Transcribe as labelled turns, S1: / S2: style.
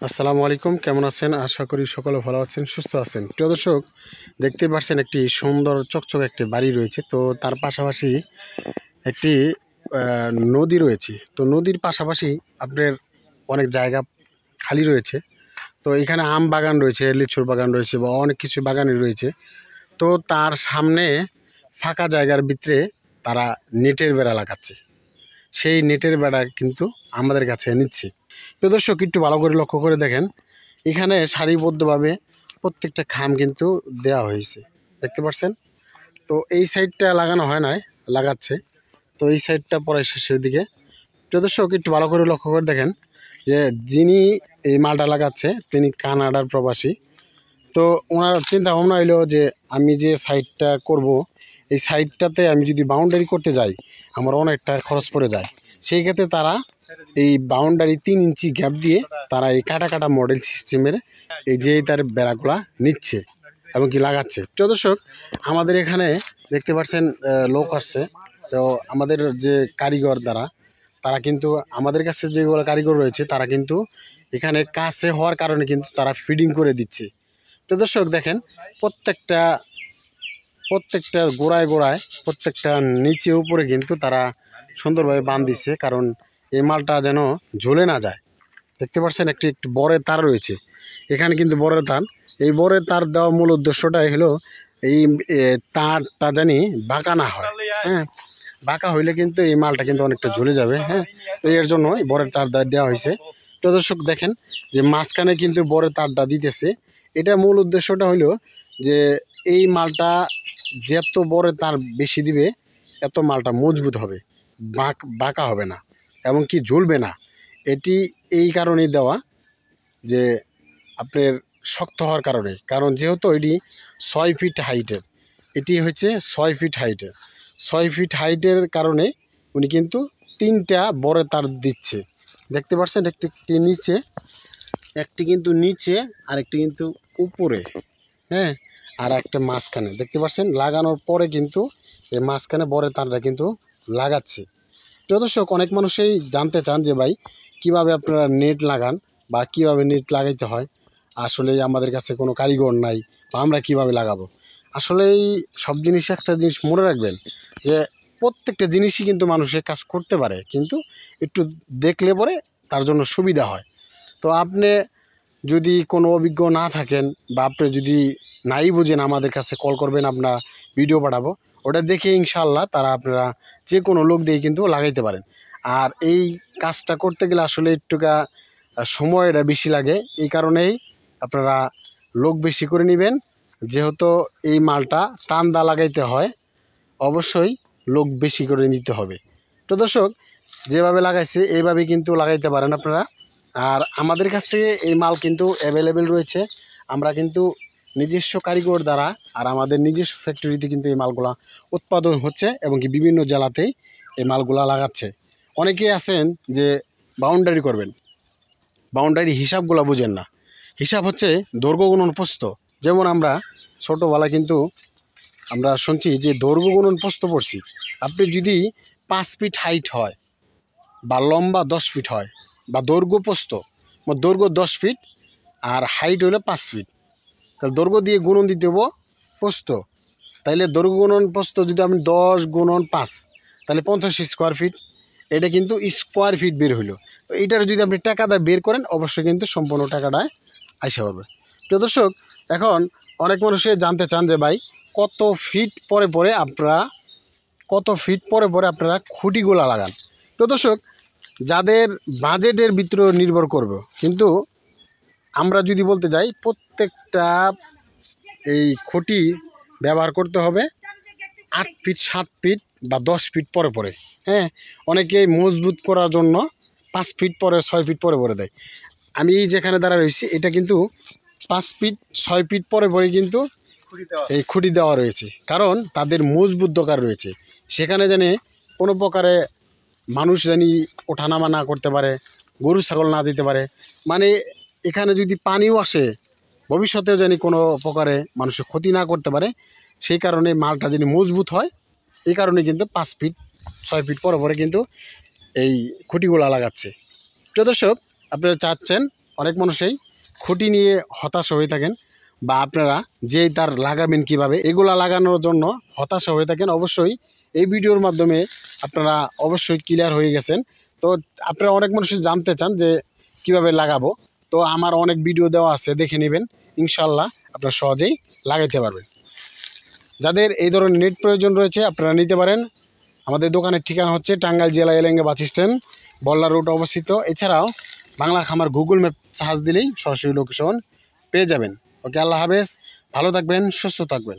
S1: আসসালামু আলাইকুম, কেমন আছেন? আশা করি সকলে ভালো আছেন, সুস্থ আছেন। প্রিয় দর্শক, দেখতে পাচ্ছেন একটি সুন্দর চকচকে একটি বাড়ি রয়েছে। তো তার পাশাপাশি একটি নদী রয়েছে। তো নদীর পাশাপাশি আপনার অনেক জায়গা খালি রয়েছে। তো এখানে আম বাগান রয়েছে, লিচুর বাগান রয়েছে বা অনেক কিছু বাগানই রয়েছে। তো তার সামনে ফাঁকা জায়গার ভিতরে তারা নেটের বেড়া লাগাচ্ছে। সেই নেটের বেড়া কিন্তু আমাদের কাছে নিচ্ছে। প্রিয় দর্শক, একটু ভালো করে লক্ষ্য করে দেখেন, এখানে সারিবদ্ধভাবে প্রত্যেকটা খাম কিন্তু দেওয়া হয়েছে, দেখতে পাচ্ছেন। তো এই সাইডটা লাগানো হয় নাই, লাগাচ্ছে। তো এই সাইডটা পরে শেষের দিকে। প্রিয় দর্শক, একটু ভালো করে লক্ষ্য করে দেখেন যে যিনি এই মালটা লাগাচ্ছে তিনি কানাডার প্রবাসী। তো ওনার চিন্তা ভাবনা হইলো যে আমি যে সাইডটা করব, এই সাইডটাতে আমি যদি বাউন্ডারি করতে যাই আমার অনেকটা খরচ পড়ে যায়। সেই ক্ষেত্রে তারা এই বাউন্ডারি 3 ইঞ্চি গ্যাপ দিয়ে তারা এই কাটা কাটা মডেল সিস্টেমের এই যে তার বেড়াগুলা নিচ্ছে এবং কি লাগাচ্ছে। প্রিয় দর্শক, আমাদের এখানে দেখতে পাচ্ছেন লোক আসছে। তো আমাদের যে কারিগর দ্বারা তারা কিন্তু আমাদের কাছে যেগুলো কারিগর রয়েছে তারা কিন্তু এখানে কাছে হওয়ার কারণে কিন্তু তারা ফিডিং করে দিচ্ছে। তো দর্শক দেখেন, প্রত্যেকটা প্রত্যেকটা গোড়ায় গোড়ায় প্রত্যেকটা নিচে উপরে কিন্তু তারা সুন্দরভাবে বাঁধ দিচ্ছে, কারণ এই মালটা যেন ঝুলে না যায়। দেখতে পাচ্ছেন একটি একটি বরের তার রয়েছে এখানে, কিন্তু বরের তার, এই বরের তার দেওয়া মূল উদ্দেশ্যটাই হলো এই তারটা জানি বাঁকা না হয়। হ্যাঁ, বাঁকা হইলে কিন্তু এই মালটা কিন্তু অনেকটা ঝুলে যাবে। হ্যাঁ, তো এর জন্য বরের তার দেওয়া হয়েছে। তো দর্শক দেখেন যে মাঝখানে কিন্তু বরের তারটা দিতেছে। এটা মূল উদ্দেশ্যটা হলো যে এই মালটা যত বরের তার বেশি দিবে এত মালটা মজবুত হবে, বাঁকা হবে না এবং কি ঝুলবে না। এটি এই কারণেই দেওয়া যে আপনার শক্ত হওয়ার কারণে, কারণ যেহেতু এটি 6 ফিট হাইটের, এটি হচ্ছে 6 ফিট হাইটের। 6 ফিট হাইটের কারণে উনি কিন্তু 3টা বড় তার দিচ্ছে। দেখতে পাচ্ছেন একটি একটি নিচে, একটি কিন্তু নিচে আর একটি কিন্তু উপরে। হ্যাঁ, আর একটা মাঝখানে দেখতে পাচ্ছেন লাগানোর পরে কিন্তু এই মাঝখানে বড় তারটা কিন্তু লাগাচ্ছে। প্রিয় দর্শক, অনেক মানুষই জানতে চান যে ভাই কিভাবে আপনারা নেট লাগান বা কিভাবে নেট লাগাইতে হয়। আসলে আমাদের কাছে কোনো কারিগর নাই বা আমরা কিভাবে লাগাবো। আসলে এই সব জিনিস, একটা জিনিস মনে রাখবেন যে প্রত্যেকটা জিনিসই কিন্তু মানুষের কাজ করতে পারে, কিন্তু একটু দেখলে পরে তার জন্য সুবিধা হয়। তো আপনি যদি কোনো অভিজ্ঞ না থাকেন বা আপনি যদি নাই বুঝেন, আমাদের কাছে কল করবেন, আমরা ভিডিও পাঠাবো, ওটা দেখে ইনশাআল্লাহ তারা আপনারা যে কোনো লোক দিয়ে কিন্তু লাগাইতে পারেন। আর এই কাজটা করতে গেলে আসলে একটুকা সময়টা বেশি লাগে, এই কারণেই আপনারা লোক বেশি করে নেবেন। যেহেতু এই মালটা টান দা লাগাইতে হয়, অবশ্যই লোক বেশি করে নিতে হবে। তো দর্শক, যেভাবে লাগাইছে এইভাবে কিন্তু লাগাইতে পারেন আপনারা। আর আমাদের কাছে এই মাল কিন্তু অ্যাভেলেবেল রয়েছে। আমরা কিন্তু নিজস্ব কারিগর দ্বারা আর আমাদের নিজস্ব ফ্যাক্টরিতে কিন্তু এই মালগুলা উৎপাদন হচ্ছে এবং কি বিভিন্ন জেলাতেই এই মালগুলা লাগাচ্ছে। অনেকেই আছেন যে বাউন্ডারি করবেন, বাউন্ডারি হিসাবগুলো বুঝেন না। হিসাব হচ্ছে দৈর্ঘ্য গুণন প্রস্থ। যেমন আমরা ছোটোবেলায় কিন্তু আমরা শুনছি যে দৈর্ঘ্য গুণন প্রস্থ পড়ছি। আপনি যদি 5 ফিট হাইট হয় বা লম্বা 10 ফিট হয় বা দৈর্ঘ্য প্রস্থ, দৈর্ঘ্য 10 ফিট আর হাইট হলো 5 ফিট, তাহলে দৈর্ঘ্য দিয়ে গুণন দিতে হবো প্রস্থ। তাইলে দৈর্ঘ্য গুণন প্রস্থ যদি আপনি 10 গুণন 5 তাহলে 50 স্কোয়ার ফিট, এটা কিন্তু স্কোয়ার ফিট বের হইলো। তো এইটার যদি আপনি টাকাটা বের করেন অবশ্যই কিন্তু সম্পূর্ণ টাকাটায় আইসা পারবে। প্রিয় দর্শক, এখন অনেক মানুষে জানতে চান যে ভাই কত ফিট পরে পরে আপনারা খুঁটিগুলা লাগান। প্রিয় দর্শক, যাদের বাজেটের ভিতরে নির্ভর করবে, কিন্তু আমরা যদি বলতে যাই প্রত্যেকটা এই খুঁটি ব্যবহার করতে হবে 8 ফিট 7 ফিট বা 10 ফিট পরে পরে। হ্যাঁ, অনেকেই মজবুত করার জন্য 5 ফিট পরে 6 ফিট পরে পরে দেয়। আমি যেখানে দাঁড়া রয়েছি এটা কিন্তু 5 ফিট 6 ফিট পরে পরে কিন্তু এই খুঁটি দেওয়া রয়েছে, কারণ তাদের মজবুত দরকার রয়েছে। সেখানে জানে কোনো প্রকারে মানুষ জানি ওঠানামা না করতে পারে, গরু ছাগল না যেতে পারে, মানে এখানে যদি পানিও আসে ভবিষ্যতেও জানি কোনো প্রকারে মানুষের ক্ষতি না করতে পারে। সেই কারণে মালটা যদি মজবুত হয়, এই কারণে কিন্তু 5 ফিট 6 ফিট পরে পরে কিন্তু এই খুঁটিগুলা লাগাচ্ছে। প্রিয় দর্শক, আপনারা চাচ্ছেন অনেক মানুষই খুঁটি নিয়ে হতাশ হয়ে থাকেন, বা আপনারা যে তার লাগাবেন কিভাবে এগুলা লাগানোর জন্য হতাশা হয়ে থাকেন। অবশ্যই এই ভিডিওর মাধ্যমে আপনারা অবশ্যই ক্লিয়ার হয়ে গেছেন। তো আপনারা অনেক মানুষই জানতে চান যে কিভাবে লাগাবো, তো আমার অনেক ভিডিও দেওয়া আছে, দেখে নেবেন, ইনশাল্লাহ আপনারা সহজেই লাগাইতে পারবেন। যাদের এই ধরনের নেট প্রয়োজন রয়েছে আপনারা নিতে পারেন। আমাদের দোকানের ঠিকানা হচ্ছে টাঙ্গাইল জেলা এলেঙ্গা বাস স্ট্যান্ড, বল্লা রোড অবস্থিত। এছাড়াও বাংলা খামার গুগল ম্যাপ সার্চ দিলেই সরাসরি লোকেশন পেয়ে যাবেন। ওকে, আল্লাহ হাফেজ, ভালো থাকবেন, সুস্থ থাকবেন।